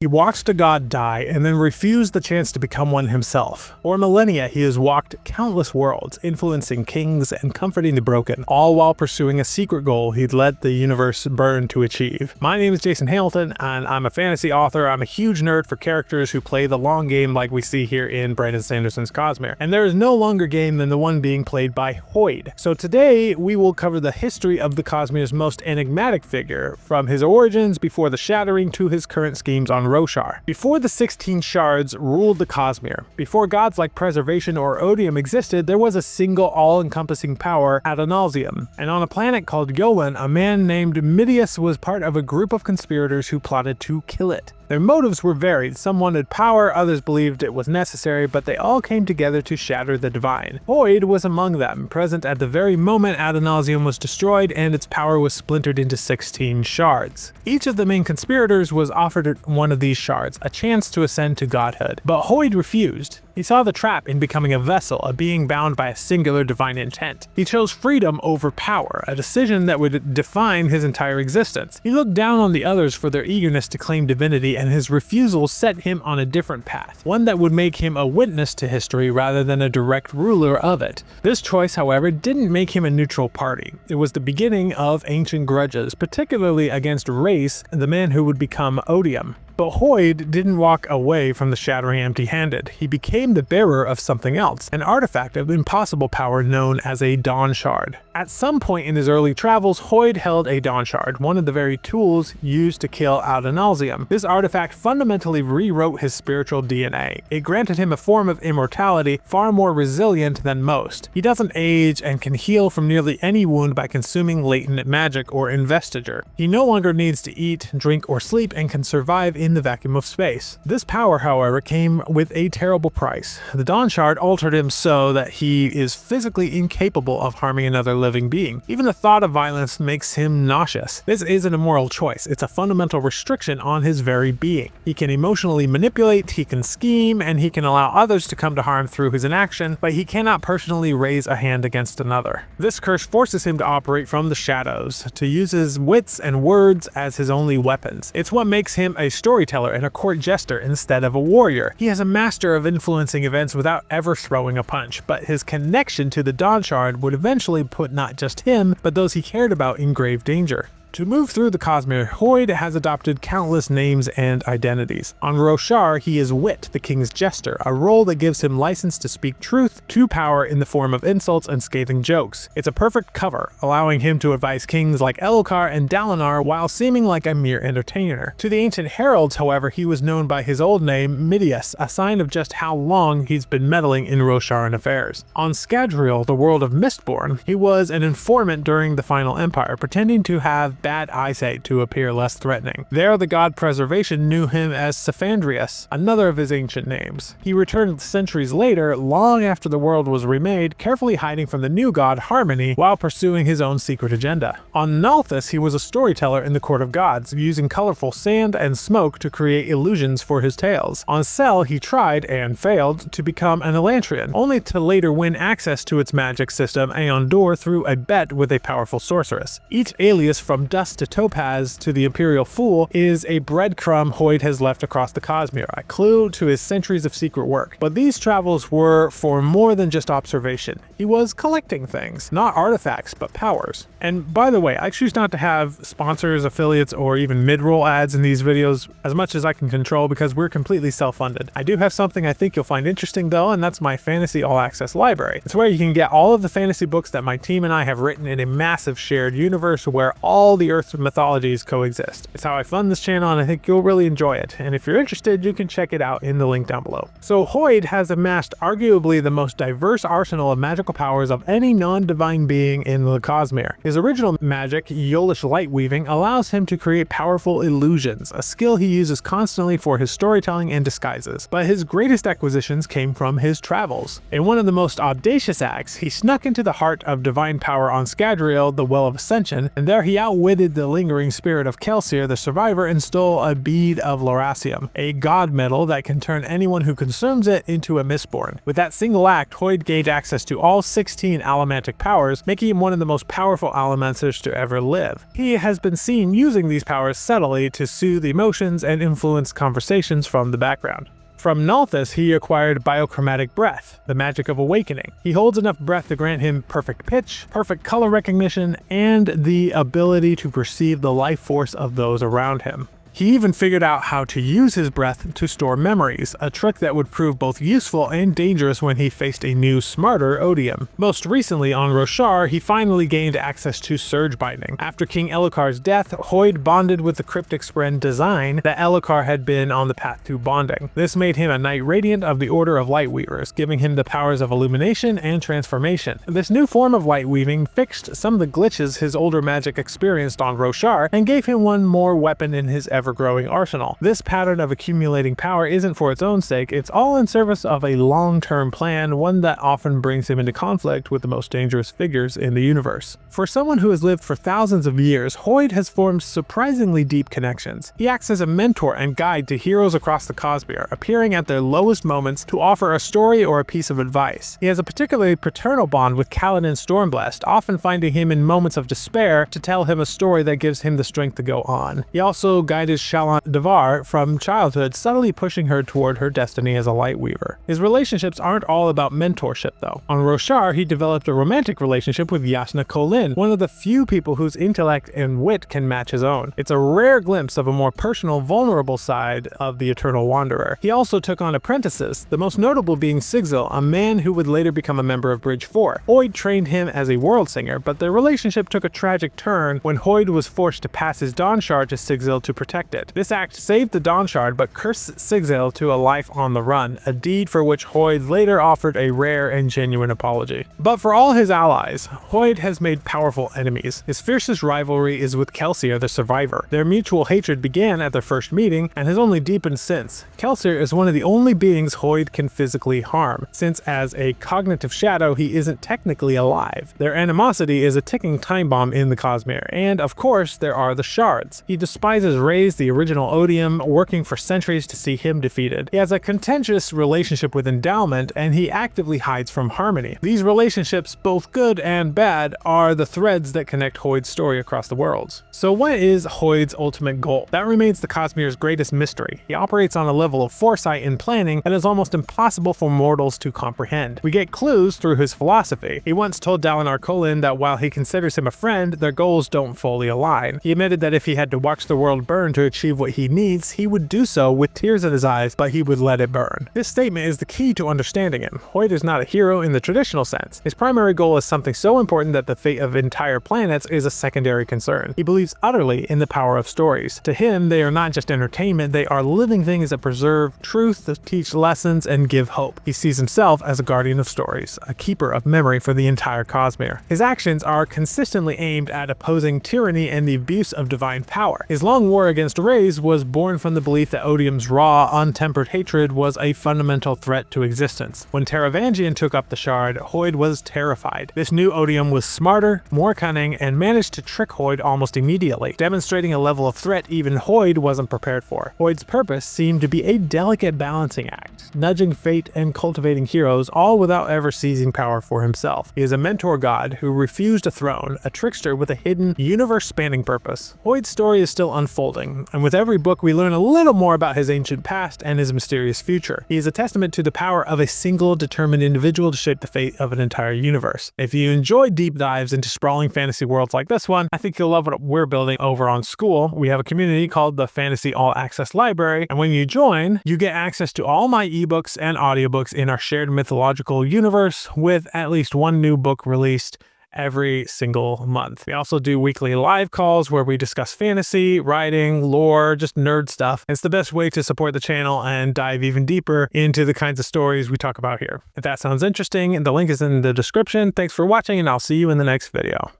He watched a god die and then refused the chance to become one himself. For millennia, he has walked countless worlds, influencing kings and comforting the broken, all while pursuing a secret goal he'd let the universe burn to achieve. My name is Jason Hamilton, and I'm a fantasy author. I'm a huge nerd for characters who play the long game like we see here in Brandon Sanderson's Cosmere. And there is no longer game than the one being played by Hoid. So today, we will cover the history of the Cosmere's most enigmatic figure, from his origins before the shattering to his current schemes on Roshar. Before the 16 shards ruled the Cosmere, before gods like Preservation or Odium existed, there was a single all-encompassing power, Adonalsium. And on a planet called Yolen, a man named Midius was part of a group of conspirators who plotted to kill it. Their motives were varied. Some wanted power, others believed it was necessary, but they all came together to shatter the divine. Hoid was among them, present at the very moment Adonalsium was destroyed and its power was splintered into 16 shards. Each of the main conspirators was offered one of these shards, a chance to ascend to godhood. But Hoid refused. He saw the trap in becoming a vessel, a being bound by a singular divine intent. He chose freedom over power, a decision that would define his entire existence. He looked down on the others for their eagerness to claim divinity, and his refusal set him on a different path, one that would make him a witness to history rather than a direct ruler of it. This choice, however, didn't make him a neutral party. It was the beginning of ancient grudges, particularly against Race, the man who would become Odium. But Hoid didn't walk away from the shattering empty-handed. He became the bearer of something else, an artifact of impossible power known as a Dawnshard. At some point in his early travels, Hoid held a Dawnshard, one of the very tools used to kill Adonalsium. This artifact fundamentally rewrote his spiritual DNA. It granted him a form of immortality far more resilient than most. He doesn't age and can heal from nearly any wound by consuming latent magic or investiture. He no longer needs to eat, drink, or sleep and can survive in the vacuum of space. This power, however, came with a terrible price. The Dawnshard altered him so that he is physically incapable of harming another living being. Even the thought of violence makes him nauseous. This isn't a moral choice, it's a fundamental restriction on his very being. He can emotionally manipulate, he can scheme, and he can allow others to come to harm through his inaction, but he cannot personally raise a hand against another. This curse forces him to operate from the shadows, to use his wits and words as his only weapons. It's what makes him a storyteller and a court jester instead of a warrior. He is a master of influencing events without ever throwing a punch, but his connection to the Dawnshard would eventually put not just him, but those he cared about in grave danger. To move through the Cosmere, Hoid has adopted countless names and identities. On Roshar, he is Wit, the king's jester, a role that gives him license to speak truth to power in the form of insults and scathing jokes. It's a perfect cover, allowing him to advise kings like Elokar and Dalinar while seeming like a mere entertainer. To the ancient heralds, however, he was known by his old name, Midius, a sign of just how long he's been meddling in Rosharan affairs. On Scadrial, the world of Mistborn, he was an informant during the Final Empire, pretending to have bad eyesight to appear less threatening. There, the god Preservation knew him as Sephandrius, another of his ancient names. He returned centuries later, long after the world was remade, carefully hiding from the new god Harmony while pursuing his own secret agenda. On Nalthis, he was a storyteller in the court of gods, using colorful sand and smoke to create illusions for his tales. On Sel, he tried, and failed, to become an Elantrian, only to later win access to its magic system Aeon Door through a bet with a powerful sorceress. Each alias, from Dust to Topaz to the Imperial Fool, is a breadcrumb Hoid has left across the Cosmere, a clue to his centuries of secret work. But these travels were for more than just observation. He was collecting things, not artifacts, but powers. And by the way, I choose not to have sponsors, affiliates, or even mid-roll ads in these videos as much as I can control because we're completely self-funded. I do have something I think you'll find interesting though, and that's my Fantasy All-Access Library. It's where you can get all of the fantasy books that my team and I have written in a massive shared universe where all the Earth's mythologies coexist. It's how I fund this channel, and I think you'll really enjoy it. And if you're interested, you can check it out in the link down below. So Hoid has amassed arguably the most diverse arsenal of magical powers of any non-divine being in the Cosmere. His original magic, Yolish light weaving, allows him to create powerful illusions, a skill he uses constantly for his storytelling and disguises. But his greatest acquisitions came from his travels. In one of the most audacious acts, he snuck into the heart of divine power on Scadrial, the Well of Ascension, and there he outwitted outwitted the lingering spirit of Cosmere the Survivor and stole a bead of Lerasium, a god metal that can turn anyone who consumes it into a Mistborn. With that single act, Hoid gained access to all 16 allomantic powers, making him one of the most powerful allomancers to ever live. He has been seen using these powers subtly to soothe emotions and influence conversations from the background. From Nalthis, he acquired biochromatic breath, the magic of awakening. He holds enough breath to grant him perfect pitch, perfect color recognition, and the ability to perceive the life force of those around him. He even figured out how to use his breath to store memories, a trick that would prove both useful and dangerous when he faced a new, smarter Odium. Most recently on Roshar, he finally gained access to Surge Binding. After King Elhokar's death, Hoid bonded with the cryptic spren Design that Elhokar had been on the path to bonding. This made him a Knight Radiant of the Order of Lightweavers, giving him the powers of illumination and transformation. This new form of light weaving fixed some of the glitches his older magic experienced on Roshar and gave him one more weapon in his ever-growing arsenal. This pattern of accumulating power isn't for its own sake, it's all in service of a long-term plan, one that often brings him into conflict with the most dangerous figures in the universe. For someone who has lived for thousands of years, Hoid has formed surprisingly deep connections. He acts as a mentor and guide to heroes across the Cosmere, appearing at their lowest moments to offer a story or a piece of advice. He has a particularly paternal bond with Kaladin Stormblessed, often finding him in moments of despair to tell him a story that gives him the strength to go on. He also guided Shallant Devar from childhood, subtly pushing her toward her destiny as a Lightweaver. His relationships aren't all about mentorship though. On Roshar, he developed a romantic relationship with Jasnah Kholin, one of the few people whose intellect and wit can match his own. It's a rare glimpse of a more personal, vulnerable side of the Eternal Wanderer. He also took on apprentices, the most notable being Sigzil, a man who would later become a member of Bridge 4. Hoid trained him as a world singer, but their relationship took a tragic turn when Hoid was forced to pass his Dawnshard to Sigzil to protect it. This act saved the Dawnshard but cursed Sigzil to a life on the run, a deed for which Hoid later offered a rare and genuine apology. But for all his allies, Hoid has made powerful enemies. His fiercest rivalry is with Cosmere the Survivor. Their mutual hatred began at their first meeting and has only deepened since. Cosmere is one of the only beings Hoid can physically harm, since as a cognitive shadow he isn't technically alive. Their animosity is a ticking time bomb in the Cosmere, and of course there are the shards. He despises Raze, the original Odium, working for centuries to see him defeated. He has a contentious relationship with Endowment, and he actively hides from Harmony. These relationships, both good and bad, are the threads that connect Hoid's story across the worlds. So what is Hoid's ultimate goal? That remains the Cosmere's greatest mystery. He operates on a level of foresight and planning that is almost impossible for mortals to comprehend. We get clues through his philosophy. He once told Dalinar Kholin that while he considers him a friend, their goals don't fully align. He admitted that if he had to watch the world burn to achieve what he needs, he would do so with tears in his eyes, but he would let it burn. This statement is the key to understanding him. Hoid is not a hero in the traditional sense. His primary goal is something so important that the fate of entire planets is a secondary concern. He believes utterly in the power of stories. To him, they are not just entertainment, they are living things that preserve truth, that teach lessons, and give hope. He sees himself as a guardian of stories, a keeper of memory for the entire Cosmere. His actions are consistently aimed at opposing tyranny and the abuse of divine power. His long war against Raze was born from the belief that Odium's raw, untempered hatred was a fundamental threat to existence. When Taravangian took up the Shard, Hoid was terrified. This new Odium was smarter, more cunning, and managed to trick Hoid almost immediately, demonstrating a level of threat even Hoid wasn't prepared for. Hoid's purpose seemed to be a delicate balancing act, nudging fate and cultivating heroes, all without ever seizing power for himself. He is a mentor god who refused a throne, a trickster with a hidden, universe-spanning purpose. Hoid's story is still unfolding, and with every book we learn a little more about his ancient past and his mysterious future. He is a testament to the power of a single determined individual to shape the fate of an entire universe. If you enjoy deep dives into sprawling fantasy worlds like this one, I think you'll love what we're building over on School. We have a community called the Fantasy All Access Library, and when you join, you get access to all my ebooks and audiobooks in our shared mythological universe, with at least one new book released every single month. We also do weekly live calls where we discuss fantasy, writing, lore, just nerd stuff. It's the best way to support the channel and dive even deeper into the kinds of stories we talk about here. If that sounds interesting, the link is in the description. Thanks for watching, and I'll see you in the next video.